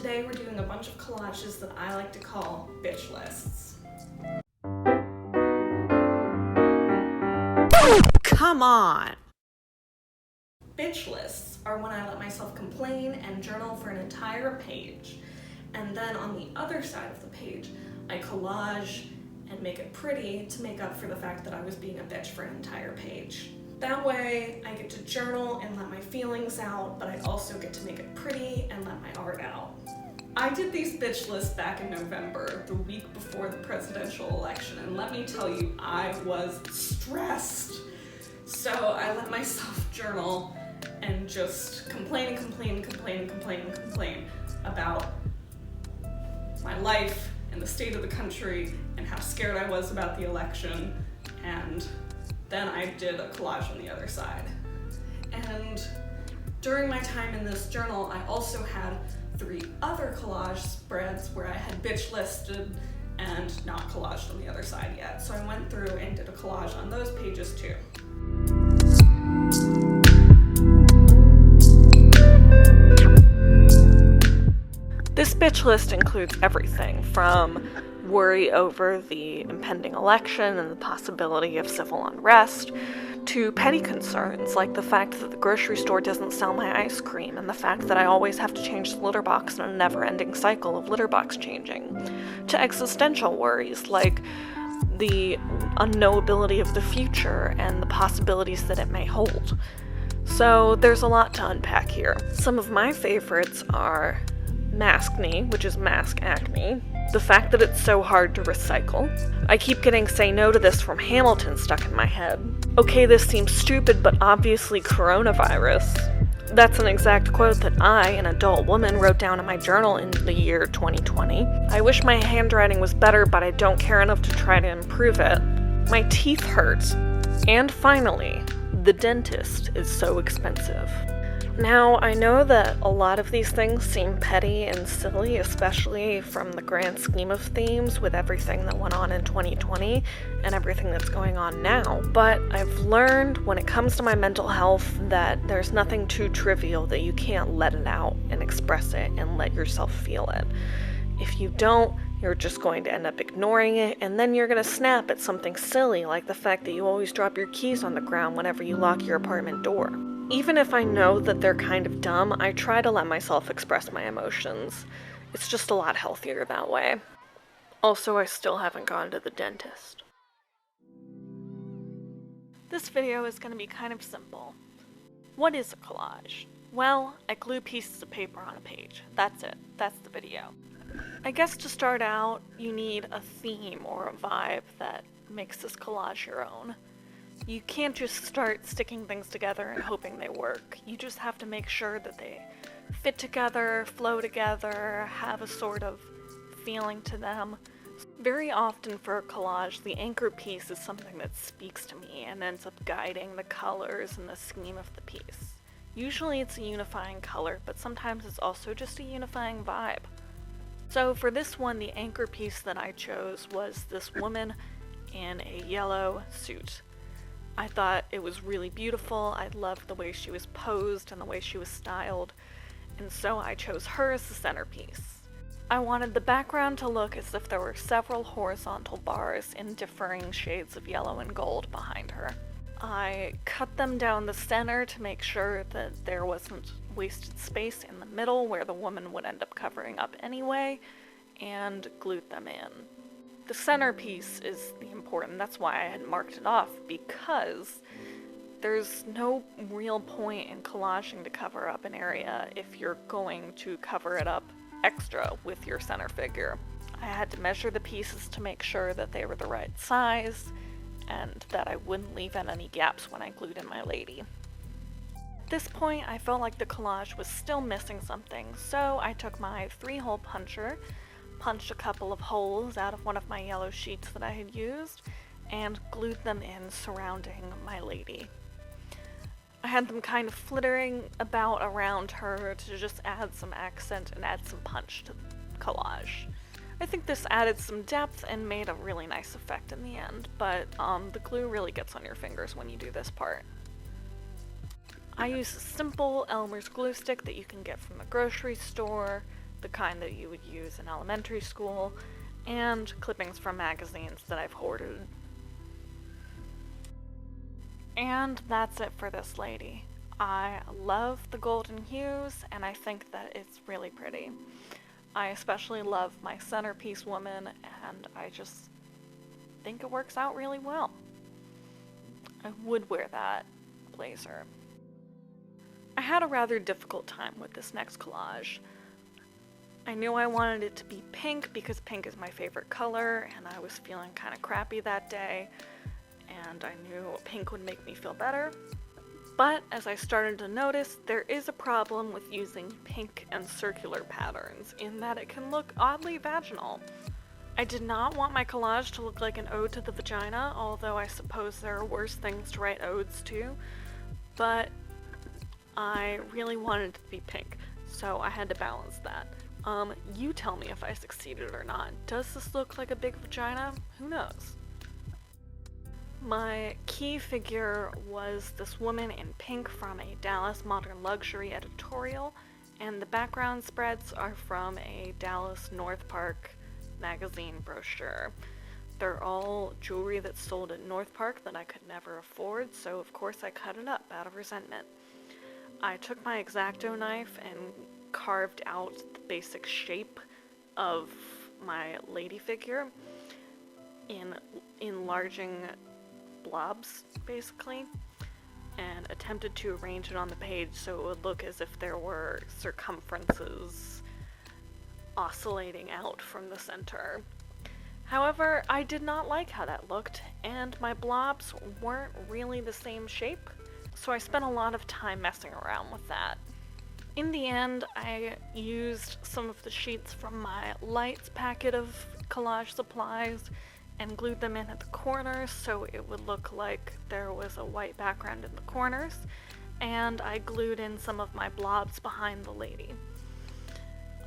Today we're doing a bunch of collages that I like to call bitch lists. Come on! Bitch lists are when I let myself complain and journal for an entire page, and then on the other side of the page, I collage and make it pretty to make up for the fact that I was being a bitch for an entire page. That way, I get to journal and let my feelings out, but I also get to make it pretty and let my art out. I did these bitch lists back in November, the week before the presidential election, and let me tell you, I was stressed. So I let myself journal and just complain about my life and the state of the country and how scared I was about the election, and then I did a collage on the other side. And during my time in this journal, I also had 3 other collage spreads where I had bitch listed and not collaged on the other side yet. So I went through and did a collage on those pages too. This bitch list includes everything from worry over the impending election and the possibility of civil unrest, to petty concerns like the fact that the grocery store doesn't sell my ice cream and the fact that I always have to change the litter box in a never-ending cycle of litter box changing, to existential worries like the unknowability of the future and the possibilities that it may hold. So there's a lot to unpack here. Some of my favorites are maskne, which is mask acne, the fact that it's so hard to recycle. I keep getting say no to this from Hamilton stuck in my head. Okay, this seems stupid, but obviously coronavirus. That's an exact quote that I, an adult woman, wrote down in my journal in the year 2020. I wish my handwriting was better, but I don't care enough to try to improve it. My teeth hurt. And finally, the dentist is so expensive. Now, I know that a lot of these things seem petty and silly, especially from the grand scheme of themes with everything that went on in 2020 and everything that's going on now, but I've learned when it comes to my mental health that there's nothing too trivial that you can't let it out and express it and let yourself feel it. If you don't, you're just going to end up ignoring it, and then you're going to snap at something silly like the fact that you always drop your keys on the ground whenever you lock your apartment door. Even if I know that they're kind of dumb, I try to let myself express my emotions. It's just a lot healthier that way. Also, I still haven't gone to the dentist. This video is going to be kind of simple. What is a collage? Well, I glue pieces of paper on a page. That's it. That's the video. I guess to start out, you need a theme or a vibe that makes this collage your own. You can't just start sticking things together and hoping they work. You just have to make sure that they fit together, flow together, have a sort of feeling to them. Very often for a collage, the anchor piece is something that speaks to me and ends up guiding the colors and the scheme of the piece. Usually it's a unifying color, but sometimes it's also just a unifying vibe. So for this one, the anchor piece that I chose was this woman in a yellow suit. I thought it was really beautiful. I loved the way she was posed and the way she was styled, and so I chose her as the centerpiece. I wanted the background to look as if there were several horizontal bars in differing shades of yellow and gold behind her. I cut them down the center to make sure that there wasn't wasted space in the middle where the woman would end up covering up anyway, and glued them in. The centerpiece is the important, that's why I had marked it off, because there's no real point in collaging to cover up an area if you're going to cover it up extra with your center figure. I had to measure the pieces to make sure that they were the right size and that I wouldn't leave in any gaps when I glued in my lady. At this point, I felt like the collage was still missing something, so I took my 3-hole puncher, punched a couple of holes out of one of my yellow sheets that I had used, and glued them in surrounding my lady. I had them kind of flittering about around her to just add some accent and add some punch to the collage. I think this added some depth and made a really nice effect in the end, but the glue really gets on your fingers when you do this part. I use a simple Elmer's glue stick that you can get from the grocery store. the kind that you would use in elementary school, and clippings from magazines that I've hoarded. And that's it for this lady. I love the golden hues, and I think that it's really pretty. I especially love my centerpiece woman, and I just think it works out really well. I would wear that blazer. I had a rather difficult time with this next collage. I knew I wanted it to be pink because pink is my favorite color, and I was feeling kind of crappy that day, and I knew pink would make me feel better. But as I started to notice, there is a problem with using pink and circular patterns in that it can look oddly vaginal. I did not want my collage to look like an ode to the vagina, although I suppose there are worse things to write odes to, but I really wanted it to be pink, so I had to balance that. You tell me if I succeeded or not. Does this look like a big vagina? Who knows? My key figure was this woman in pink from a Dallas Modern Luxury editorial, and the background spreads are from a Dallas North Park magazine brochure. They're all jewelry that's sold at North Park that I could never afford, so of course I cut it up out of resentment. I took my X-Acto knife and carved out the basic shape of my lady figure in enlarging blobs, basically, and attempted to arrange it on the page so it would look as if there were circumferences oscillating out from the center. However, I did not like how that looked, and my blobs weren't really the same shape, so I spent a lot of time messing around with that. In the end, I used some of the sheets from my lights packet of collage supplies and glued them in at the corners so it would look like there was a white background in the corners, and I glued in some of my blobs behind the lady.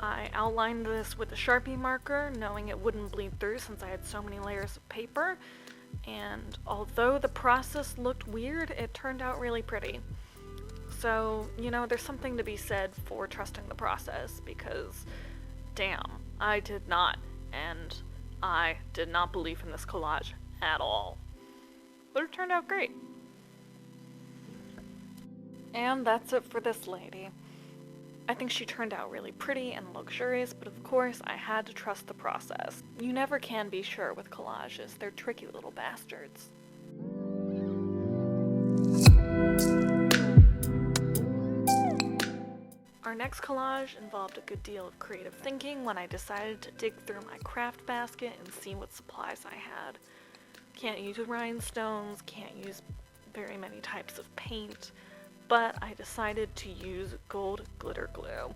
I outlined this with a Sharpie marker, knowing it wouldn't bleed through since I had so many layers of paper, and although the process looked weird, it turned out really pretty. So, there's something to be said for trusting the process, because damn, I did not, and I did not believe in this collage at all. But it turned out great. And that's it for this lady. I think she turned out really pretty and luxurious, but of course I had to trust the process. You never can be sure with collages, they're tricky little bastards. Our next collage involved a good deal of creative thinking when I decided to dig through my craft basket and see what supplies I had. Can't use rhinestones, can't use very many types of paint, but I decided to use gold glitter glue.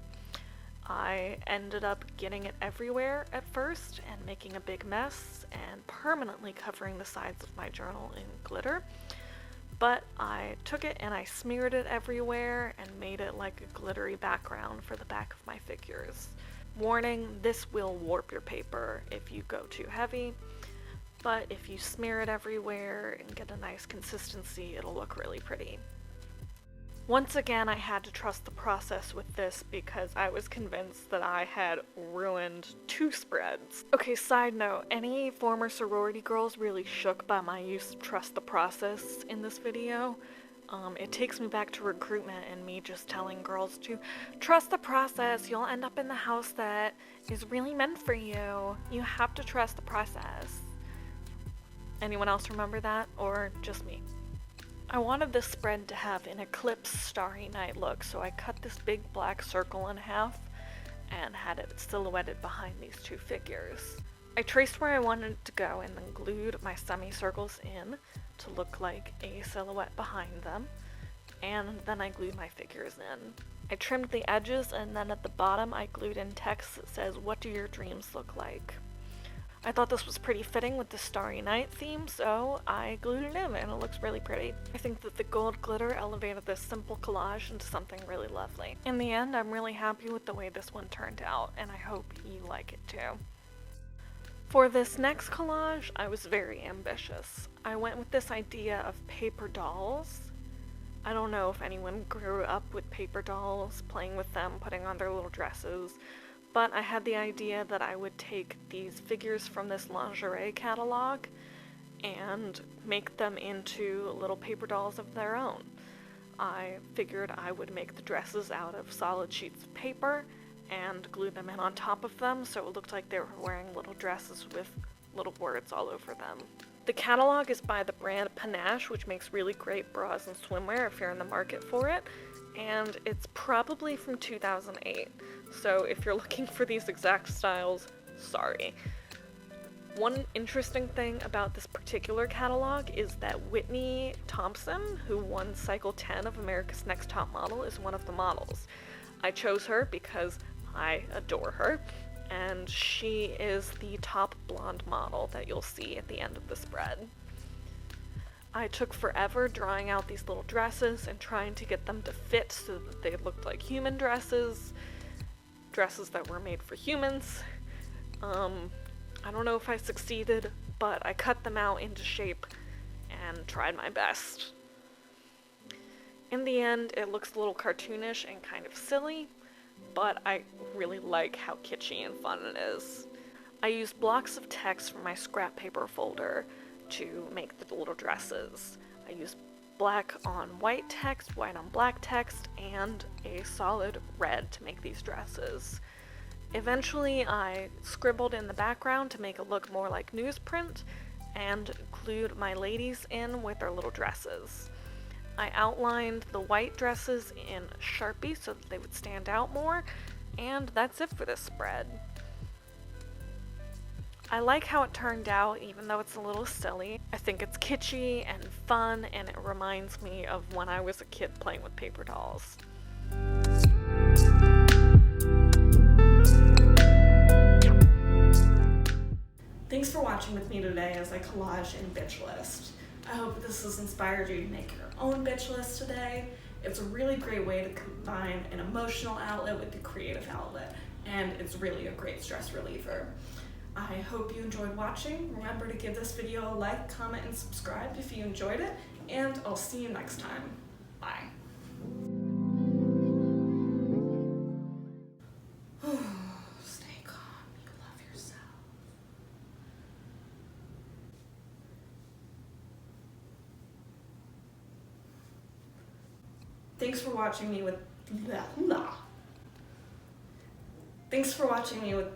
I ended up getting it everywhere at first and making a big mess and permanently covering the sides of my journal in glitter. But I took it and I smeared it everywhere and made it like a glittery background for the back of my figures. Warning, this will warp your paper if you go too heavy, but if you smear it everywhere and get a nice consistency, it'll look really pretty. Once again, I had to trust the process with this because I was convinced that I had ruined 2 spreads. Okay, side note, any former sorority girls really shook by my use of trust the process in this video? It takes me back to recruitment and me just telling girls to trust the process, you'll end up in the house that is really meant for you. You have to trust the process. Anyone else remember that, or just me? I wanted this spread to have an eclipse starry night look, so I cut this big black circle in half and had it silhouetted behind these 2 figures. I traced where I wanted it to go and then glued my semicircles in to look like a silhouette behind them, and then I glued my figures in. I trimmed the edges, and then at the bottom I glued in text that says, "What do your dreams look like?" I thought this was pretty fitting with the Starry Night theme, so I glued it in and it looks really pretty. I think that the gold glitter elevated this simple collage into something really lovely. In the end, I'm really happy with the way this one turned out, and I hope you like it too. For this next collage, I was very ambitious. I went with this idea of paper dolls. I don't know if anyone grew up with paper dolls, playing with them, putting on their little dresses, but I had the idea that I would take these figures from this lingerie catalog and make them into little paper dolls of their own. I figured I would make the dresses out of solid sheets of paper and glue them in on top of them so it looked like they were wearing little dresses with little words all over them. The catalog is by the brand Panache, which makes really great bras and swimwear if you're in the market for it, and it's probably from 2008, so if you're looking for these exact styles, sorry. One interesting thing about this particular catalog is that Whitney Thompson, who won Cycle 10 of America's Next Top Model, is one of the models. I chose her because I adore her, and she is the top blonde model that you'll see at the end of the spread. I took forever drawing out these little dresses and trying to get them to fit so that they looked like human dresses that were made for humans. I don't know if I succeeded, but I cut them out into shape and tried my best. In the end, it looks a little cartoonish and kind of silly, but I really like how kitschy and fun it is. I used blocks of text from my scrap paper folder to make the little dresses. I used black on white text, white on black text, and a solid red to make these dresses. Eventually, I scribbled in the background to make it look more like newsprint and glued my ladies in with their little dresses. I outlined the white dresses in Sharpie so that they would stand out more, and that's it for this spread. I like how it turned out, even though it's a little silly. I think it's kitschy and fun, and it reminds me of when I was a kid playing with paper dolls. Thanks for watching with me today as I collage and bitch list. I hope this has inspired you to make your own bitch list today. It's a really great way to combine an emotional outlet with the creative outlet, and it's really a great stress reliever. I hope you enjoyed watching. Remember to give this video a like, comment, and subscribe if you enjoyed it, and I'll see you next time. Bye. Stay calm. You love yourself. Thanks for watching me with Thanks for watching me with